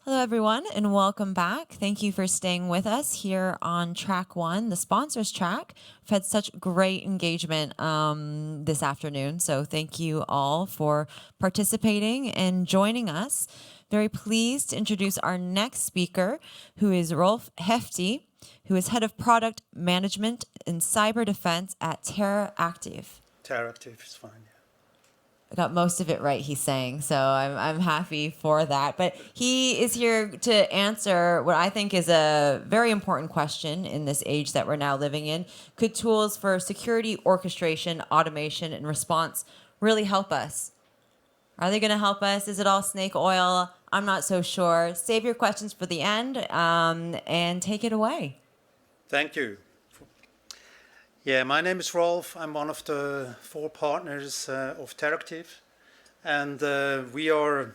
Hello, everyone, and welcome back. Thank you for staying with us here on track one, the sponsors track. We've had such great engagement this afternoon, so thank you all for participating and joining us. Very pleased to introduce our next speaker, who is Rolf Hefti, who is Head of Product Management and Cyber Defense at terreActive. terreActive is fine. I got most of it right, he's saying, so I'm happy for that. But he is here to answer what I think is a very important question in this age that we're now living in. Could tools for security, orchestration, automation, and response really help us? Are they going to help us? Is it all snake oil? I'm not so sure. Save your questions for the end and take it away. Thank you. Yeah, my name is Rolf. I'm one of the 4 partners of terreActive, and we are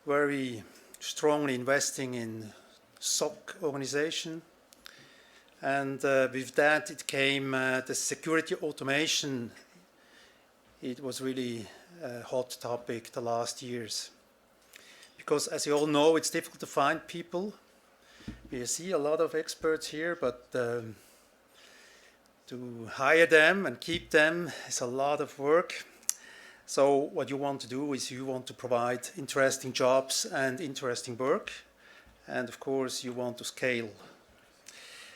very strongly investing in SOC organization. And with that, it came the security automation. It was really a hot topic the last years. Because as you all know, it's difficult to find people. We see a lot of experts here, but to hire them and keep them is a lot of work. So what you want to do is you want to provide interesting jobs and interesting work. And of course, you want to scale.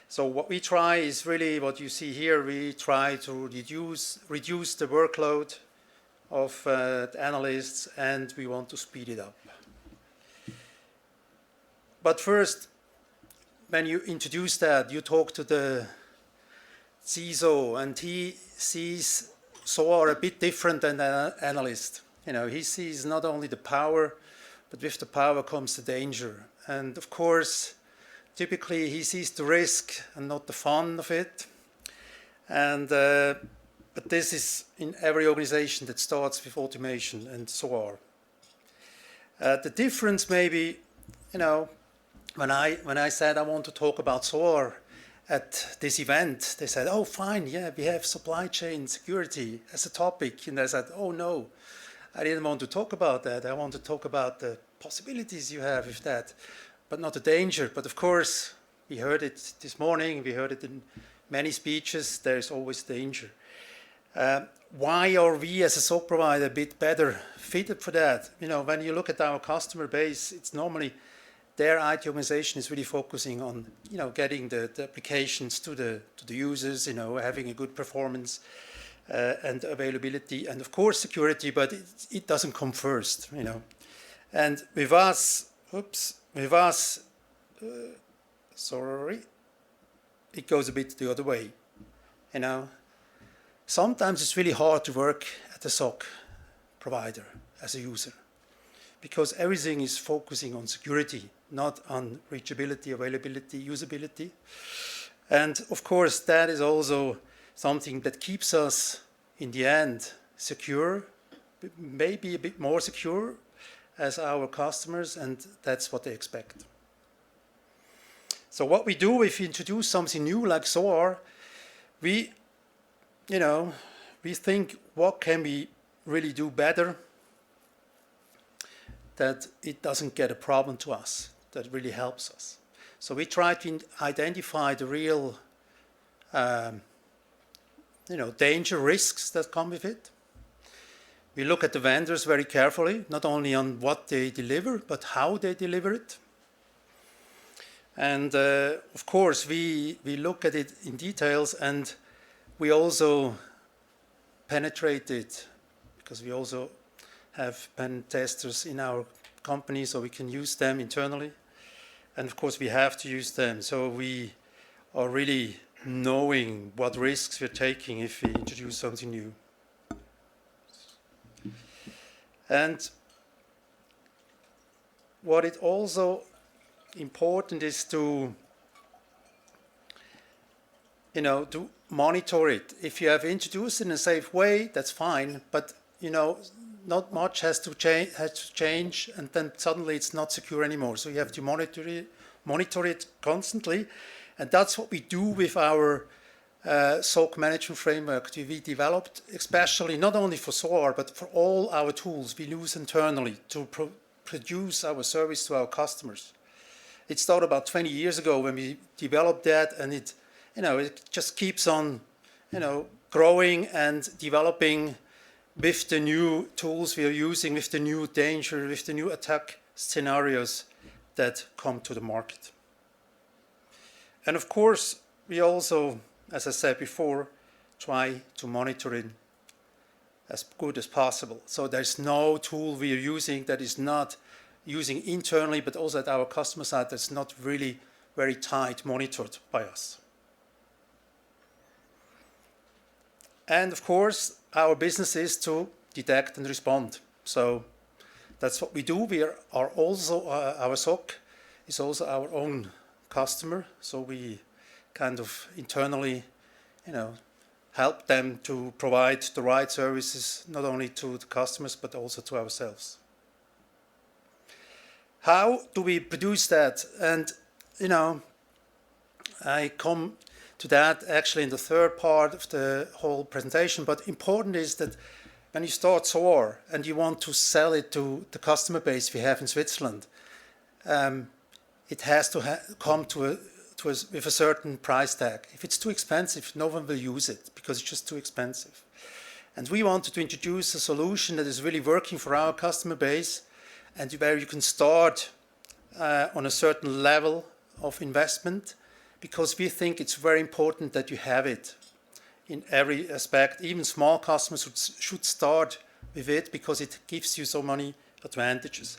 So what we try is really what you see here. We try to reduce the workload of the analysts, and we want to speed it up. But first, when you introduce that, you talk to the CISO, and he sees SOAR a bit different than an analyst. You know, he sees not only the power, but with the power comes the danger. And of course, typically he sees the risk and not the fun of it. And but this is in every organization that starts with automation and SOAR. The difference maybe, you know, when I said I want to talk about SOAR at this event, they said, oh, fine, yeah, we have supply chain security as a topic. And I said, oh, no, I didn't want to talk about that. I want to talk about the possibilities you have with that, but not the danger. But of course, we heard it this morning. We heard it in many speeches. There is always danger. Why are we as a SOC provider a bit better fitted for that? You know, when you look at our customer base, it's normally their IT organization is really focusing on, you know, getting the applications to the users, you know, having a good performance and availability, and of course security, but it doesn't come first, you know. And with us, sorry, it goes a bit the other way, you know. Sometimes it's really hard to work at a SOC provider as a user, because everything is focusing on security, not on reachability, availability, usability. And of course, that is also something that keeps us, in the end, secure, maybe a bit more secure as our customers, and that's what they expect. So what we do if we introduce something new like SOAR, we think, what can we really do better that it doesn't get a problem to us, that really helps us. So we try to identify the real danger risks that come with it. We look at the vendors very carefully, not only on what they deliver, but how they deliver it. And of course, we look at it in details, and we also penetrate it, because we also have pen testers in our company, so we can use them internally. And of course, we have to use them. So we are really knowing what risks we're taking if we introduce something new. And what is also important is to monitor it. If you have introduced it in a safe way, that's fine. But not much has to change, and then suddenly it's not secure anymore. So you have to monitor it constantly, and that's what we do with our SOC management framework. We developed, especially not only for SOAR, but for all our tools we use internally to produce our service to our customers. It started about 20 years ago when we developed that, and it just keeps on, growing and developing with the new tools we are using, with the new danger, with the new attack scenarios that come to the market. And of course, we also, as I said before, try to monitor it as good as possible. So there's no tool we are using that is not using internally, but also at our customer side, that's not really very tight monitored by us. And of course, our business is to detect and respond. So that's what we do. We are also, our SOC is also our own customer. So we kind of internally, help them to provide the right services, not only to the customers, but also to ourselves. How do we produce that? And, I come to that actually in the third part of the whole presentation, but important is that when you start SOAR and you want to sell it to the customer base we have in Switzerland, it has to come with a certain price tag. If it's too expensive, no one will use it because it's just too expensive. And we wanted to introduce a solution that is really working for our customer base and where you can start on a certain level of investment, because we think it's very important that you have it in every aspect. Even small customers should start with it because it gives you so many advantages.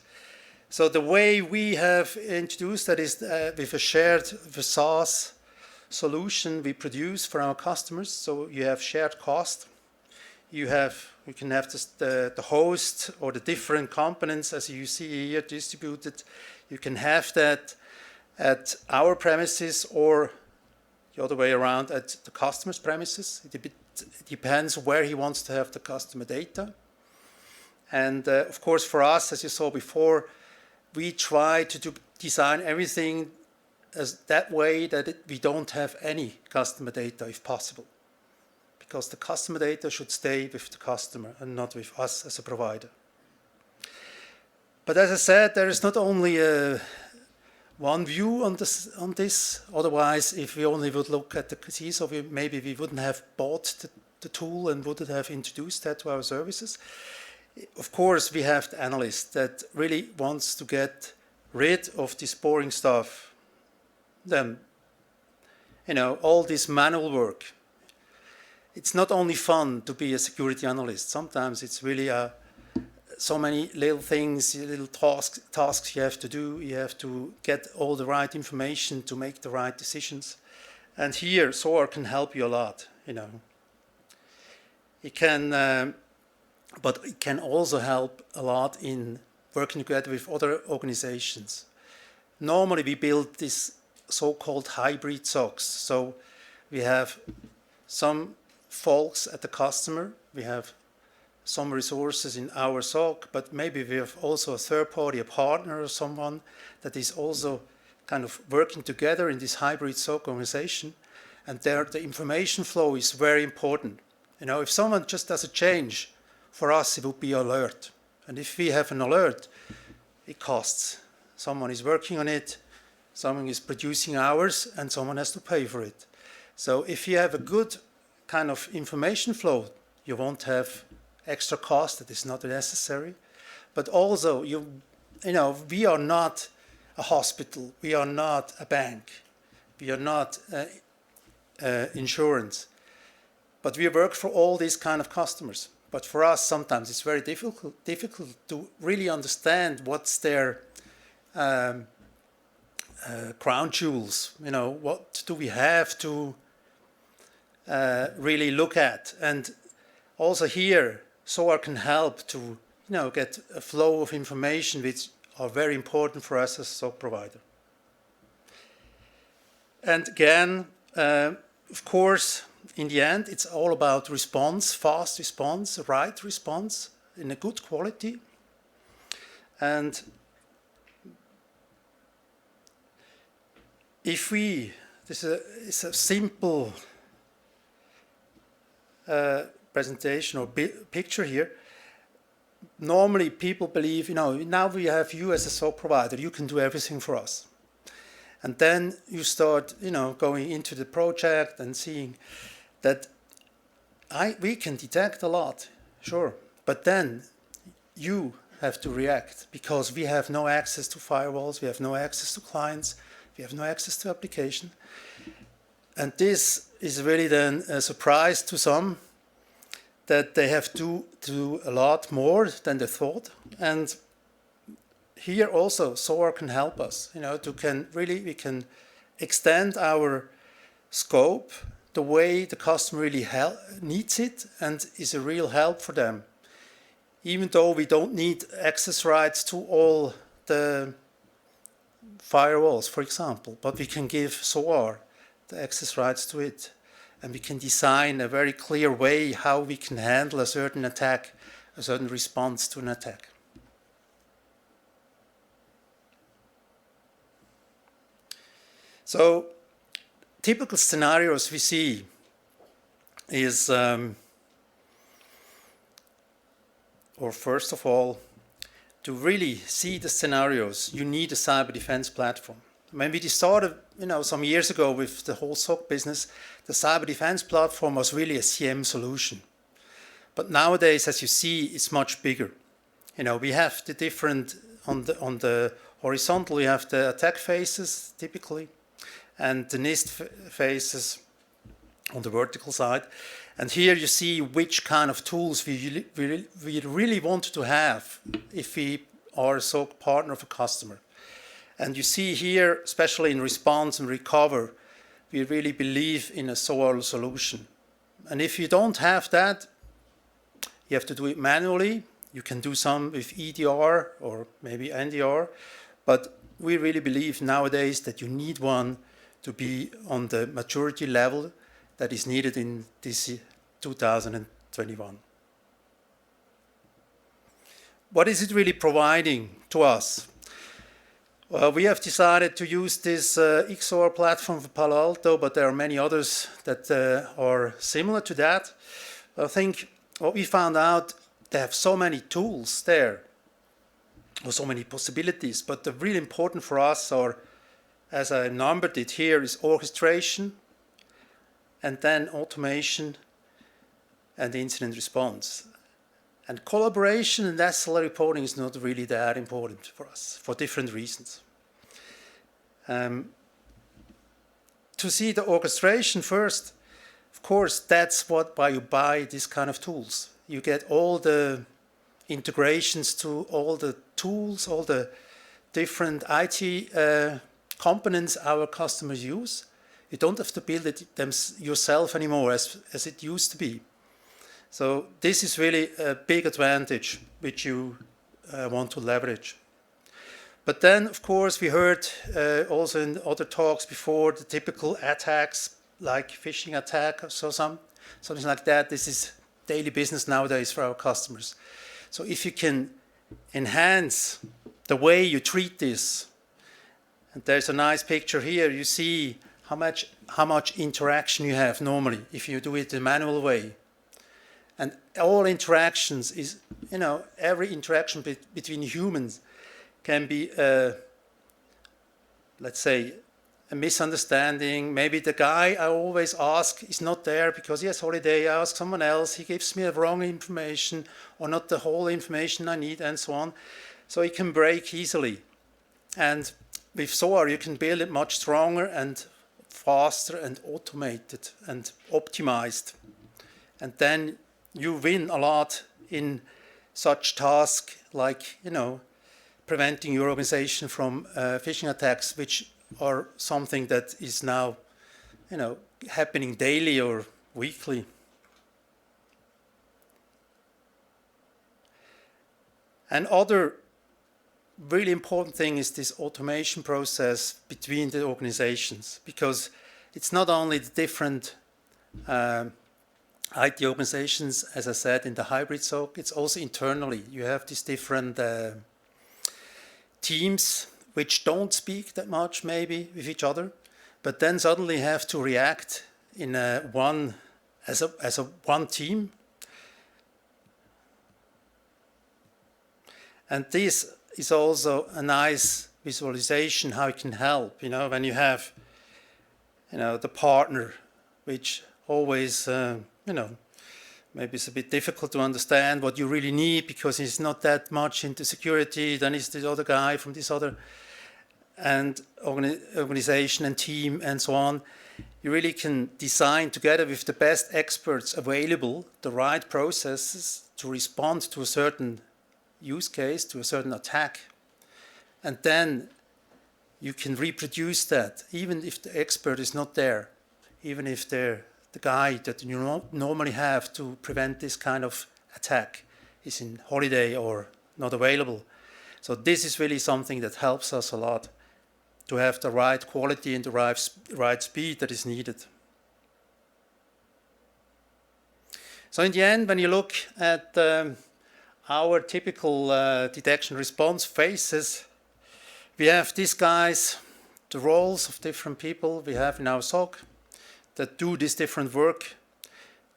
So the way we have introduced that is with a shared SaaS solution we produce for our customers. So you have shared cost. You can have the host or the different components as you see here distributed. You can have that at our premises or the other way around at the customer's premises. It depends where he wants to have the customer data. And of course for us, as you saw before, we try to design everything as that way that we don't have any customer data if possible. Because the customer data should stay with the customer and not with us as a provider. But as I said, there is not only one view on this. Otherwise, if we only would look at the CISO, maybe we wouldn't have bought the tool and wouldn't have introduced that to our services. Of course, we have the Analyst that really wants to get rid of this boring stuff. Then, all this manual work. It's not only fun to be a security analyst. Sometimes it's really so many little things, little tasks you have to do. You have to get all the right information to make the right decisions. And here, SOAR can help you a lot. It can, but it can also help a lot in working together with other organizations. Normally, we build this so-called hybrid SOCs. So we have some folks at the customer, we have some resources in our SOC, but maybe we have also a third party, a partner or someone that is also kind of working together in this hybrid SOC organization. And there the information flow is very important. If someone just does a change, for us it would be alert. And if we have an alert, it costs. Someone is working on it, someone is producing hours, and someone has to pay for it. So if you have a good kind of information flow, you won't have extra cost that is not necessary. But also, we are not a hospital, we are not a bank, we are not insurance, but we work for all these kind of customers. But for us, sometimes it's very difficult to really understand what's their crown jewels. What do we have to really look at? And also here, SOAR can help to get a flow of information which are very important for us as a SOC provider. And again, of course, in the end, it's all about response, fast response, right response, in a good quality. And this is a simple presentation or picture here. normally people believe, now we have you as a SOAR provider, you can do everything for us. And then you start, going into the project and seeing that we can detect a lot, sure, but then you have to react because we have no access to firewalls, we have no access to clients, we have no access to application. And this is really then a surprise to some that they have to do a lot more than they thought. And here also SOAR can help us, we can extend our scope the way the customer really needs it and is a real help for them. Even though we don't need access rights to all the firewalls, for example, but we can give SOAR the access rights to it. And we can design a very clear way how we can handle a certain attack, a certain response to an attack. So, typical scenarios we see is, first of all, to really see the scenarios, you need a cyber defense platform. When we started, some years ago with the whole SOC business, the cyber defense platform was really a CM solution. But nowadays, as you see, it's much bigger. We have the different, on the horizontal, we have the attack phases, typically, and the NIST phases on the vertical side. And here you see which kind of tools we really want to have if we are a SOC partner of a customer. And you see here, especially in response and recover, we really believe in a SOAR solution. And if you don't have that, you have to do it manually. You can do some with EDR or maybe NDR. But we really believe nowadays that you need one to be on the maturity level that is needed in this 2021. What is it really providing to us? Well, we have decided to use this XOR platform for Palo Alto, but there are many others that are similar to that. I think what we found out, they have so many tools there, or so many possibilities, but the really important for us are, as I numbered it here, is orchestration, and then automation, and incident response. And collaboration and SLA reporting is not really that important for us, for different reasons. To see the orchestration first, of course, that's why you buy this kind of tools. You get all the integrations to all the tools, all the different IT components our customers use. You don't have to build it yourself anymore as it used to be. So this is really a big advantage which you want to leverage. But then, of course, we heard also in other talks before the typical attacks like phishing attack or something like that. This is daily business nowadays for our customers. So if you can enhance the way you treat this, and there's a nice picture here, you see how much interaction you have normally if you do it the manual way. And all interactions is, every interaction between humans can be, let's say, a misunderstanding. Maybe the guy I always ask is not there because he has holiday. I ask someone else, he gives me the wrong information or not the whole information I need and so on. So it can break easily. And with SOAR, you can build it much stronger and faster and automated and optimized. And then you win a lot in such tasks like, preventing your organization from phishing attacks, which are something that is now, happening daily or weekly. And other really important thing is this automation process between the organizations, because it's not only the different IT organizations, as I said, in the hybrid SOC, it's also internally. You have these different teams which don't speak that much maybe with each other, but then suddenly have to react in one team. And this is also a nice visualization how it can help, when you have, the partner, which always, maybe it's a bit difficult to understand what you really need because he's not that much into security, then is this other guy from this other and organization and team and so on. You really can design together with the best experts available the right processes to respond to a certain use case, to a certain attack. And then you can reproduce that, even if the expert is not there, even if they're the guy that you normally have to prevent this kind of attack is in holiday or not available. So this is really something that helps us a lot to have the right quality and the right speed that is needed. So in the end, when you look at our typical detection response phases, we have these guys, the roles of different people we have in our SOC that do this different work.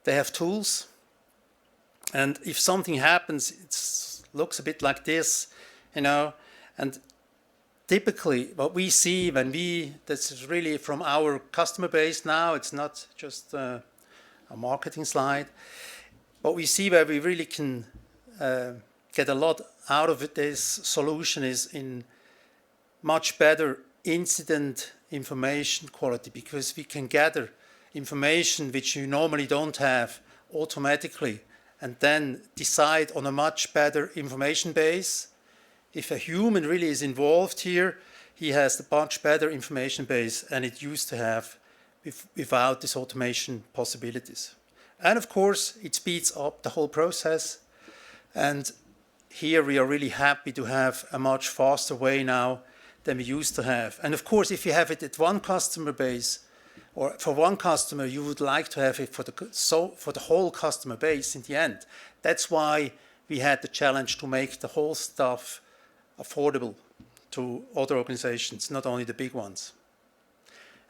They have tools. And if something happens, it looks a bit like this, and typically what we see this is really from our customer base now, it's not just a marketing slide. What we see where we really can get a lot out of this solution is in much better incident information quality, because we can gather information which you normally don't have automatically and then decide on a much better information base. If a human really is involved here, he has a much better information base than it used to have without this automation possibilities. And of course, it speeds up the whole process. And here we are really happy to have a much faster way now than we used to have. And of course, if you have it at one customer base, or for one customer, you would like to have it for the whole customer base in the end. That's why we had the challenge to make the whole stuff affordable to other organizations, not only the big ones.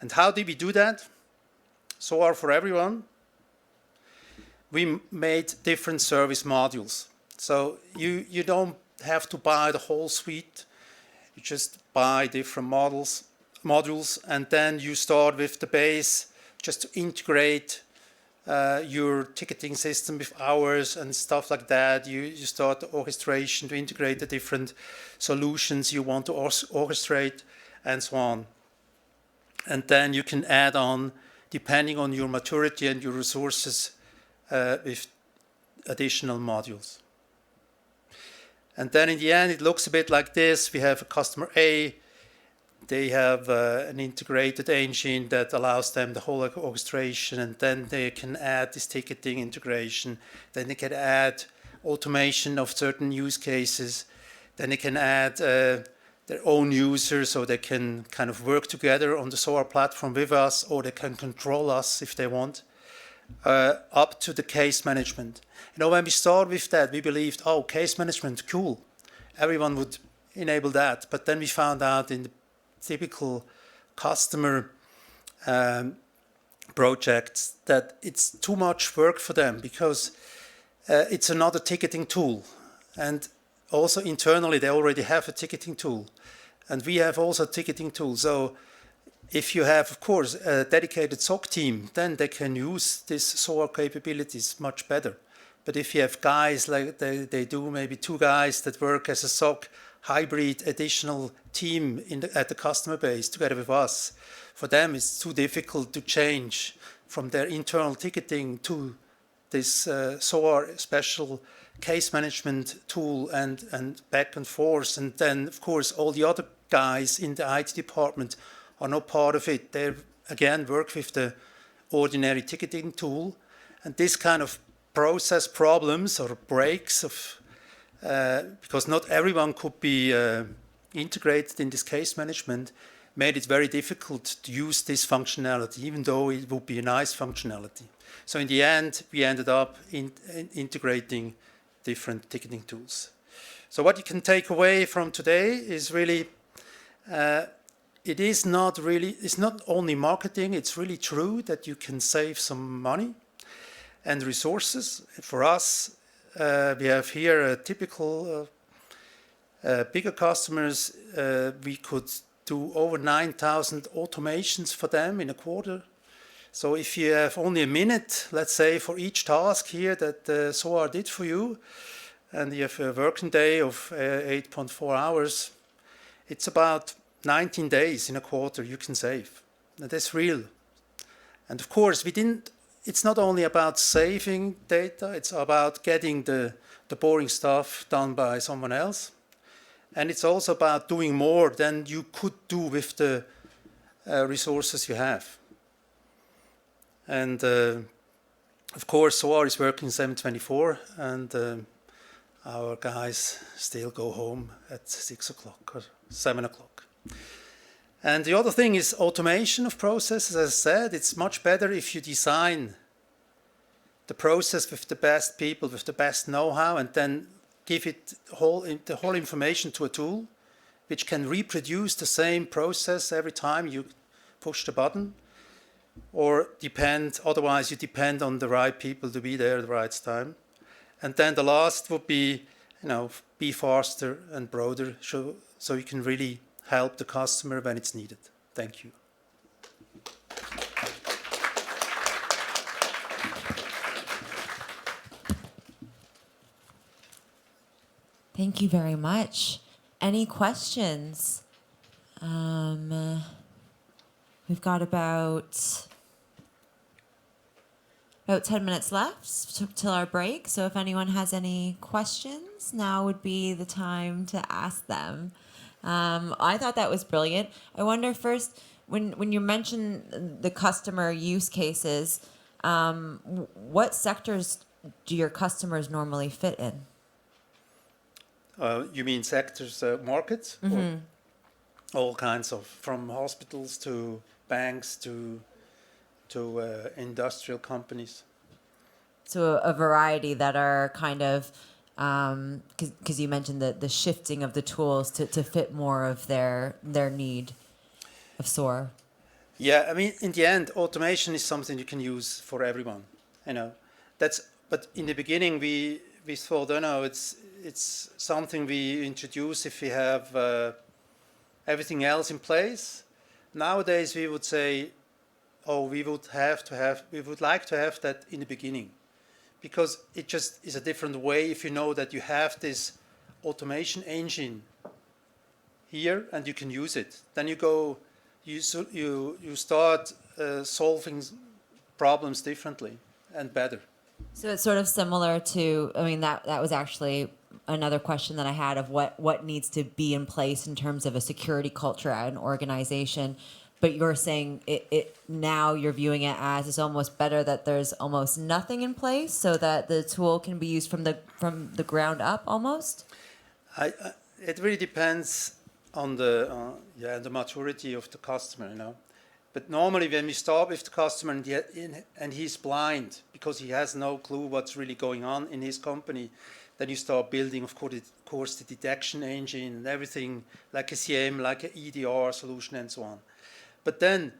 And how did we do that? SOAR for everyone. We made different service modules. So you don't have to buy the whole suite. You just buy different modules, and then you start with the base just to integrate your ticketing system with ours and stuff like that. You start the orchestration to integrate the different solutions you want to orchestrate and so on. And then you can add on, depending on your maturity and your resources, with additional modules. And then in the end, it looks a bit like this. We have a customer A. They have an integrated engine that allows them the whole orchestration, and then they can add this ticketing integration. Then they can add automation of certain use cases. Then they can add their own users, so they can kind of work together on the SOAR platform with us, or they can control us if they want, up to the case management. When we started with that, we believed, case management, cool. Everyone would enable that. But then we found out in the typical customer projects that it's too much work for them, because it's another ticketing tool. And also internally, they already have a ticketing tool. And we have also a ticketing tool. So if you have, of course, a dedicated SOC team, then they can use these SOAR capabilities much better. But if you have guys like they do, maybe two guys that work as a SOC hybrid additional team at the customer base together with us, for them it's too difficult to change from their internal ticketing to this SOAR special case management tool and back and forth. And then, of course, all the other guys in the IT department are not part of it. They, again, work with the ordinary ticketing tool. And this kind of process problems or breaks of because not everyone could be integrated in this case management, made it very difficult to use this functionality, even though it would be a nice functionality. So in the end, we ended up integrating different ticketing tools. So what you can take away from today is really, it's not only marketing, it's really true that you can save some money and resources. For us, we have here a typical Bigger customers, we could do over 9,000 automations for them in a quarter. So if you have only a minute, let's say, for each task here that SOAR did for you, and you have a working day of 8.4 hours, it's about 19 days in a quarter you can save. And that's real. And of course, it's not only about saving data, it's about getting the boring stuff done by someone else. And it's also about doing more than you could do with the resources you have. And of course, SOAR is working 7/24, and our guys still go home at 6 o'clock or 7 o'clock. And the other thing is automation of processes. As I said, it's much better if you design the process with the best people, with the best know-how, and then give it the whole information to a tool which can reproduce the same process every time you push the button, or otherwise you depend on the right people to be there at the right time. And then the last would be, be faster and broader, so you can really help the customer when it's needed. Thank you. Thank you very much. Any questions? We've got about 10 minutes left till our break. So if anyone has any questions, now would be the time to ask them. I thought that was brilliant. I wonder first, when you mention the customer use cases, what sectors do your customers normally fit in? You mean sectors, markets? Mm-hmm. All kinds of, from hospitals to banks to industrial companies. So a variety that are kind of, because you mentioned the shifting of the tools to fit more of their need of SOAR. Yeah, I mean, in the end, automation is something you can use for everyone. But in the beginning, we thought, it's something we introduce if we have everything else in place. Nowadays, we would say, we would like to have that in the beginning, because it just is a different way if you know that you have this automation engine here and you can use it. Then you start solving problems differently and better. So it's sort of similar to, that was actually another question that I had of what needs to be in place in terms of a security culture at an organization. But you're saying it now you're viewing it as it's almost better that there's almost nothing in place so that the tool can be used from the ground up almost? It really depends on the maturity of the customer, But normally when we start with the customer and he's blind because he has no clue what's really going on in his company, then you start building, of course, the detection engine and everything like a CM, like an EDR solution and so on. But then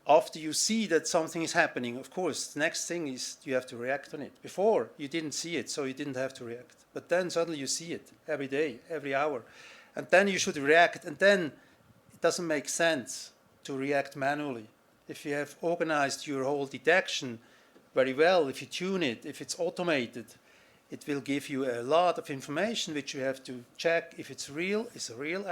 after you see that something is happening, of course, the next thing is you have to react on it. Before, you didn't see it, so you didn't have to react. But then suddenly you see it every day, every hour. And then you should react, and then it doesn't make sense to react manually. If you have organized your whole detection very well, if you tune it, if it's automated, it will give you a lot of information which you have to check if it's real, it's a real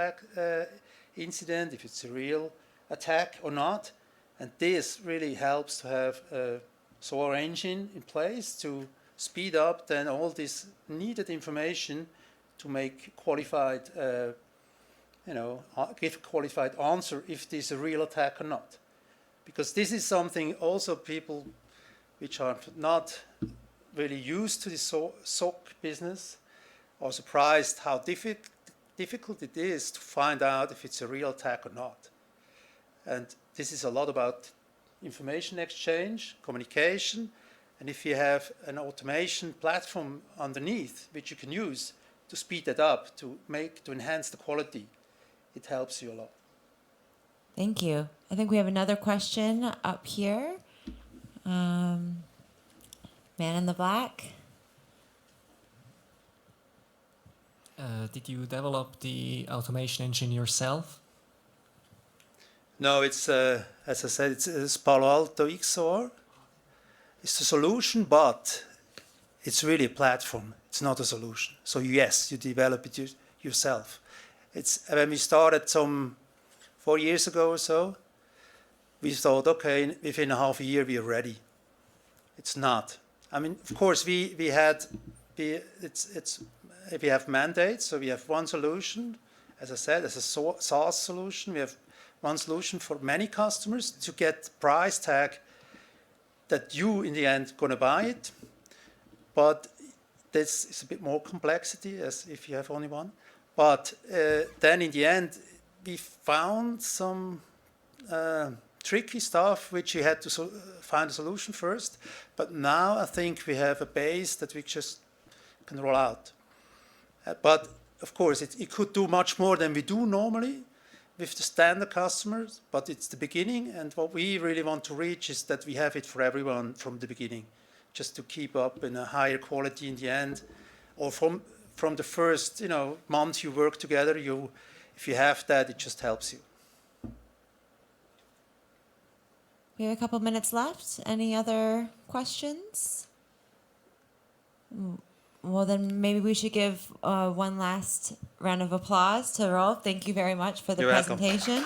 incident, if it's a real attack or not. And this really helps to have a SOAR engine in place to speed up then all this needed information to make qualified, give a qualified answer if there's a real attack or not. Because this is something also people which are not really used to the SOC business are surprised how difficult it is to find out if it's a real attack or not. And this is a lot about information exchange, communication, and if you have an automation platform underneath which you can use to speed that up, to enhance the quality, it helps you a lot. Thank you. I think we have another question up here. Man in the black. Did you develop the automation engine yourself? No, it's as I said, it's Palo Alto XOR. It's a solution, but it's really a platform. It's not a solution. So yes, you develop it yourself. It's when we started some 4 years ago or so, we thought, okay, within a half a year we are ready. It's not. I mean, of course, we have mandates, so we have one solution. As I said, as a SaaS solution, we have one solution for many customers to get price tag that you in the end gonna buy it. But this is a bit more complexity as if you have only one. But then in the end, we found some tricky stuff which you had to find a solution first. But now I think we have a base that we just can roll out. But of course, it could do much more than we do normally with the standard customers, but it's the beginning, and what we really want to reach is that we have it for everyone from the beginning, just to keep up in a higher quality in the end, or from the first month you work together. If you have that, it just helps you. We have a couple minutes left. Any other questions? Well, then maybe we should give one last round of applause to Rolf. Thank you very much for the You're welcome. presentation.